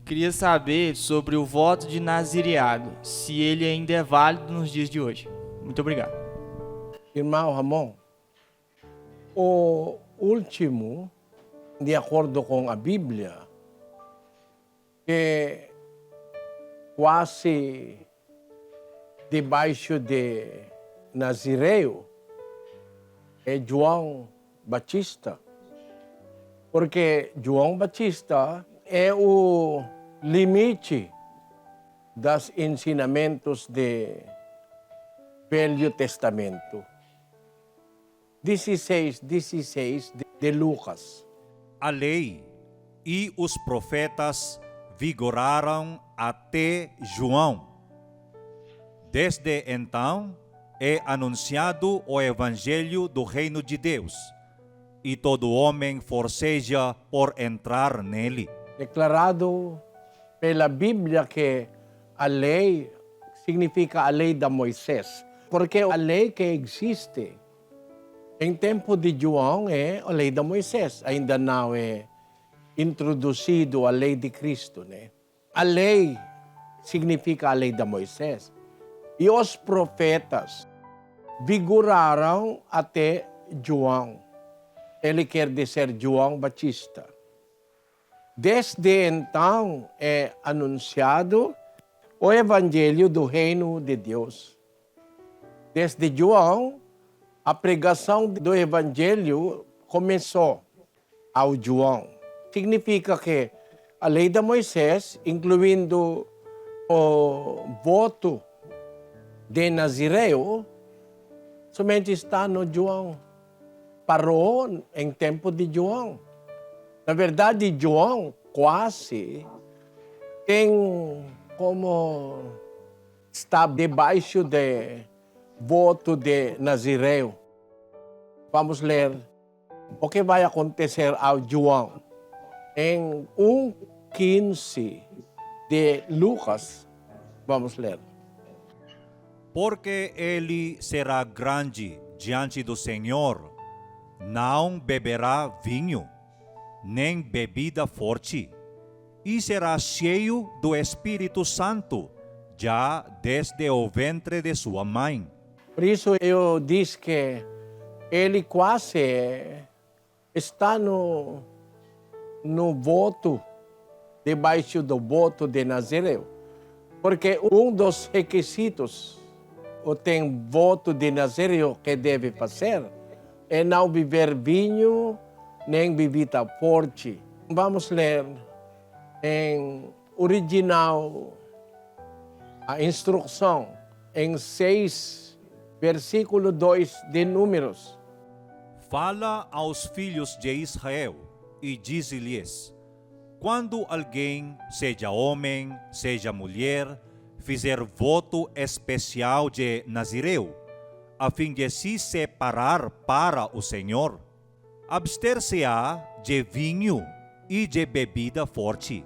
Queria saber sobre o voto de nazireado, se ele ainda é válido nos dias de hoje. Muito obrigado. Irmão Ramon, o último, de acordo com a Bíblia, que quase debaixo de Nazireu é João Batista. Porque João Batista é o limite dos ensinamentos do Velho Testamento. 16 de Lucas. A lei e os profetas vigoraram até João. Desde então é anunciado o evangelho do reino de Deus, e todo homem forceja por entrar nele. Declarado pela Bíblia que a lei significa a lei de Moisés. Porque a lei que existe em tempo de João é a lei de Moisés. Ainda não é introduzido a lei de Cristo, né? A lei significa a lei de Moisés. E os profetas vigoraram até João. Ele quer dizer João Batista. Desde então é anunciado o evangelho do reino de Deus. Desde João, a pregação do evangelho começou ao João. Significa que a lei de Moisés, incluindo o voto de Nazireu, somente está no João. Parou em tempo de João. Na verdade, João quase tem como está debaixo do voto de Nazireu. Vamos ler o que vai acontecer ao João. Em 1:15 de Lucas, vamos ler. Porque ele será grande diante do Senhor, não beberá vinho, nem bebida forte, e será cheio do Espírito Santo, já desde o ventre de sua mãe. Por isso eu disse que ele quase está no voto, debaixo do voto de Nazireu. Porque um dos requisitos, ou tem voto de Nazireu que deve fazer, é não beber vinho, nem bebida forte. Vamos ler em original a instrução, em 6, versículo 2 de Números. Fala aos filhos de Israel e dize-lhes: quando alguém, seja homem, seja mulher, fizer voto especial de Nazireu, a fim de se separar para o Senhor, abster-se-á de vinho e de bebida forte.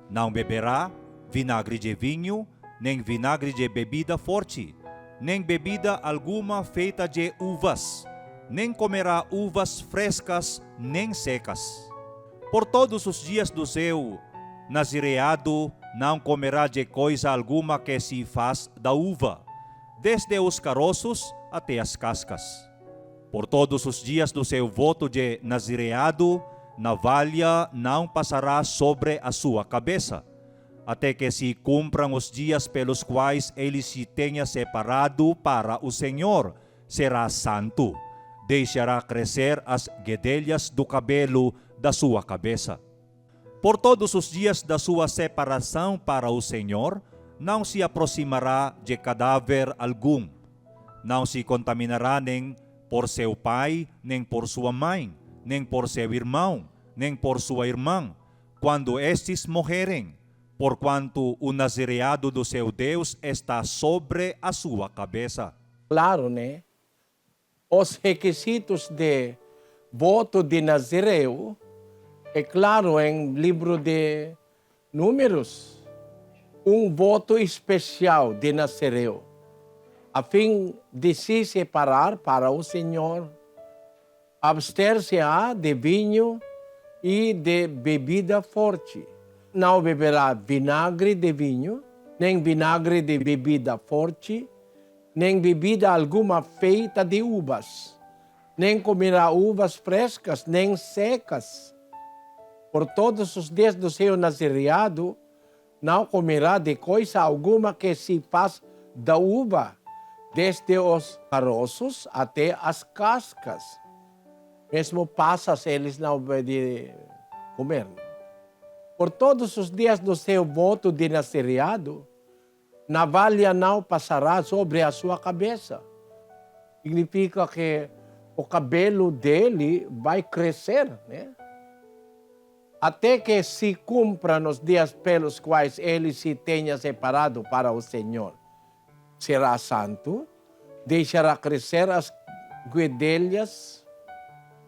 Não beberá vinagre de vinho, nem vinagre de bebida forte, nem bebida alguma feita de uvas, nem comerá uvas frescas nem secas. Por todos os dias do seu nazireado não comerá de coisa alguma que se faz da uva, desde os caroços até as cascas. Por todos os dias do seu voto de nazireado, navalha não passará sobre a sua cabeça, até que se cumpram os dias pelos quais ele se tenha separado para o Senhor. Será santo. Deixará crescer as guedelhas do cabelo da sua cabeça. Por todos os dias da sua separação para o Senhor, não se aproximará de cadáver algum. Não se contaminará nem por seu pai, nem por sua mãe, nem por seu irmão, nem por sua irmã, quando estes morrerem, porquanto o nazireado do seu Deus está sobre a sua cabeça. Claro, né? Os requisitos de voto de Nazireu é claro em livro de Números. Um voto especial de Nazireu, a fim de se separar para o Senhor. abster-se-á de vinho e de bebida forte. Não beberá vinagre de vinho, nem vinagre de bebida forte, nem bebida alguma feita de uvas, nem comerá uvas frescas, nem secas. Por todos os dias do seu nazireado, não comerá de coisa alguma que se faz da uva, desde os caroços até as cascas. Mesmo passas eles não podem comer. Por todos os dias do seu voto de nazireado, navalha não passará sobre a sua cabeça. Significa que o cabelo dele vai crescer, né? Até que se cumpra nos dias pelos quais ele se tenha separado para o Senhor. Será santo, deixará crescer as guedelhas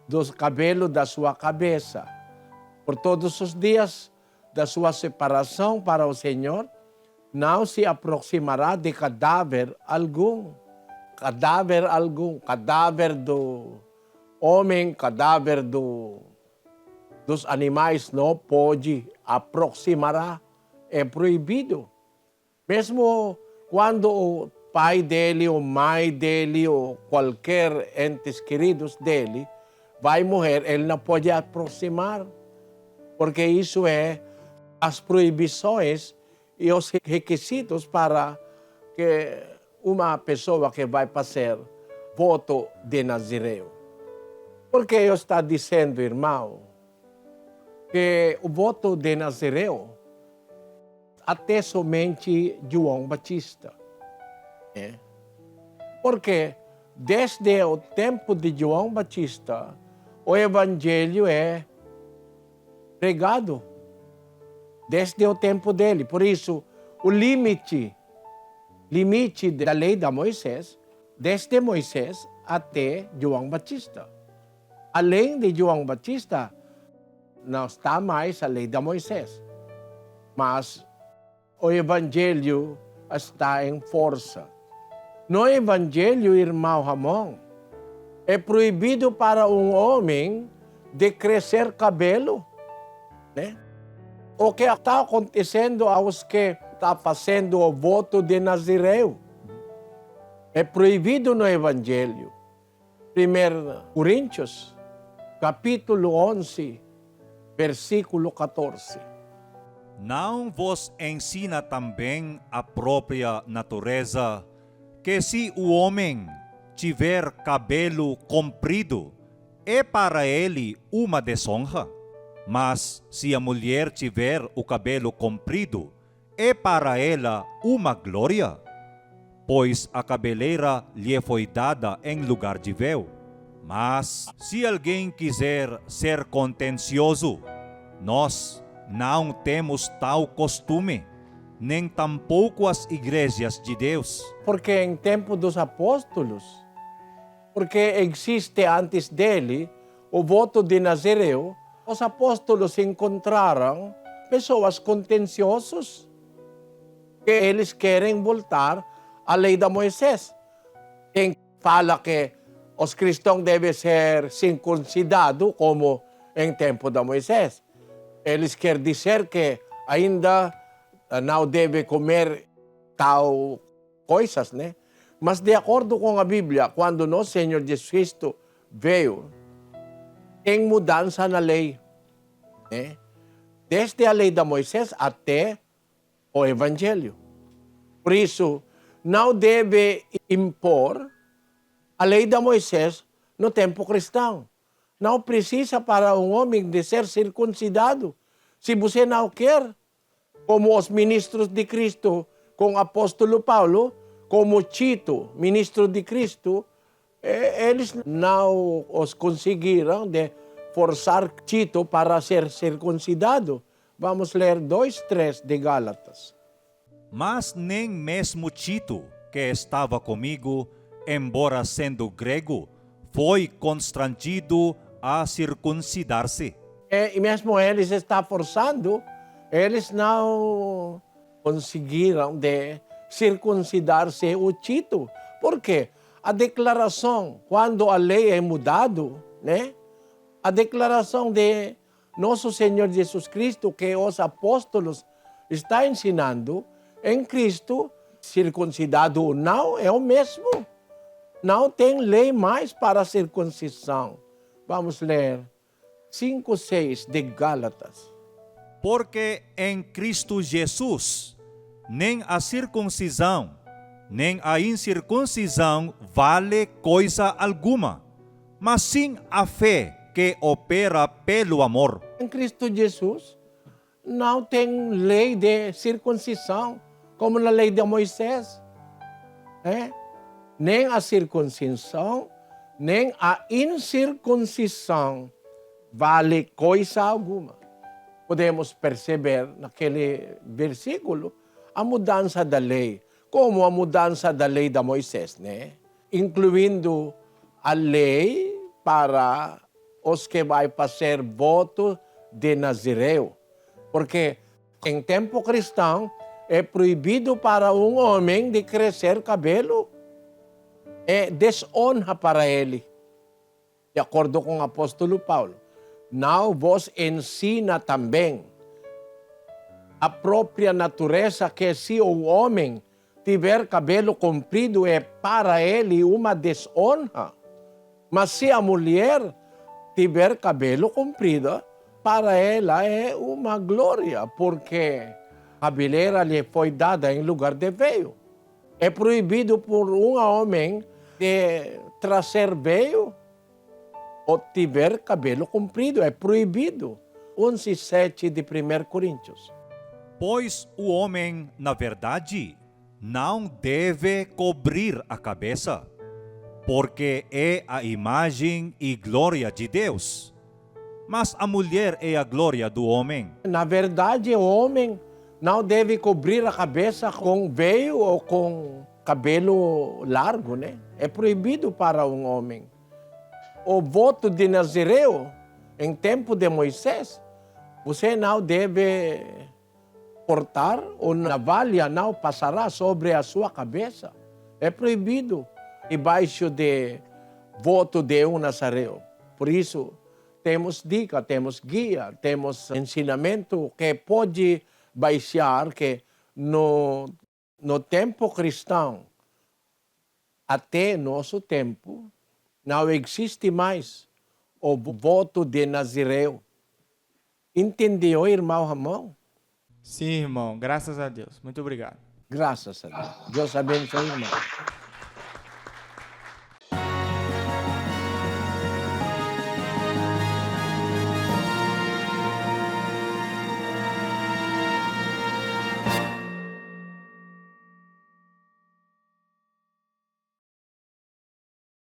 dos cabelos da sua cabeça. Por todos os dias da sua separação para o Senhor, não se aproximará de cadáver algum. Cadáver algum, cadáver do homem, cadáver dos animais não pode aproximará, é proibido. Mesmo quando o pai dele, ou mãe dele, ou qualquer entes queridos dele vai morrer, ele não pode aproximar, porque isso é as proibições e os requisitos para que uma pessoa que vai fazer voto de Nazireu. Porque eu está dizendo, irmão, que o voto de Nazireu até somente João Batista. Né? Porque desde o tempo de João Batista, o evangelho é pregado. Desde o tempo dele. Por isso, o limite da lei de Moisés, desde Moisés até João Batista. Além de João Batista, não está mais a lei de Moisés. Mas o evangelho está em força. No evangelho, irmão Ramon, é proibido para um homem de crescer cabelo, né? O que está acontecendo aos que estão fazendo o voto de Nazireu. É proibido no Evangelho. 1 Coríntios, capítulo 11, versículo 14. Não vos ensina também a própria natureza que se o homem tiver cabelo comprido, é para ele uma desonra? Mas se a mulher tiver o cabelo comprido, é para ela uma glória, pois a cabeleira lhe foi dada em lugar de véu. Mas se alguém quiser ser contencioso, nós não temos tal costume, nem tampouco as igrejas de Deus. Porque em tempo dos apóstolos, porque existe antes dele o voto de Nazireu, os apóstolos encontraram pessoas contenciosas que eles querem voltar à lei de Moisés. Quem fala que os cristãos devem ser circuncidados como em tempo de Moisés. Eles querem dizer que ainda não deve comer tal coisas, né? Mas de acordo com a Bíblia, quando nosso Senhor Jesus Cristo veio, tem mudança na lei. Né? Desde a lei de Moisés até o Evangelho. Por isso, não deve impor a lei de Moisés no tempo cristão. Não precisa para um homem de ser circuncidado. Se você não quer, como os ministros de Cristo, com o apóstolo Paulo, como Tito, ministro de Cristo, eles não os conseguiram de forçar Tito para ser circuncidado. Vamos ler 2:3 de Gálatas. Mas nem mesmo Tito, que estava comigo, embora sendo grego, foi constrangido a circuncidar-se. E mesmo eles estão forçando, eles não conseguiram de circuncidar-se o Tito. Por quê? A declaração, quando a lei é mudado, né? A declaração de nosso Senhor Jesus Cristo que os apóstolos estão ensinando, em Cristo, circuncidado ou não, é o mesmo. Não tem lei mais para a circuncisão. Vamos ler 5:6 de Gálatas. Porque em Cristo Jesus, nem a circuncisão, nem a incircuncisão vale coisa alguma, mas sim a fé que opera pelo amor. Em Cristo Jesus, não tem lei de circuncisão, como na lei de Moisés. Nem a circuncisão, nem a incircuncisão vale coisa alguma. Podemos perceber naquele versículo a mudança da lei, como a mudança da lei de Moisés, né? Incluindo a lei para os que vai fazer voto de Nazireu. Porque em tempo cristão é proibido para um homem de crescer cabelo. É desonra para ele. De acordo com o apóstolo Paulo. Não vos ensina também a própria natureza que se o homem tiver cabelo comprido é para ele uma desonra. Mas se a mulher tiver cabelo comprido, para ela é uma glória, porque a cabeleira lhe foi dada em lugar de veio. É proibido por um homem de trazer veio ou tiver cabelo comprido, é proibido. 11:7 de 1 Coríntios. Pois o homem, na verdade, não deve cobrir a cabeça, porque é a imagem e glória de Deus. Mas a mulher é a glória do homem. Na verdade, o homem não deve cobrir a cabeça com veio ou com cabelo largo, né? É proibido para um homem. O voto de Nazireu, em tempo de Moisés, você não deve cortar, ou navalha não passará sobre a sua cabeça. É proibido debaixo de voto de um Nazireu. Por isso, temos dica, temos guia, temos ensinamento que pode baixar que no tempo cristão, até nosso tempo, não existe mais o voto de Nazireu. Entendeu, irmão Ramon? Sim, irmão. Graças a Deus. Muito obrigado. Graças a Deus. Deus abençoe, irmão.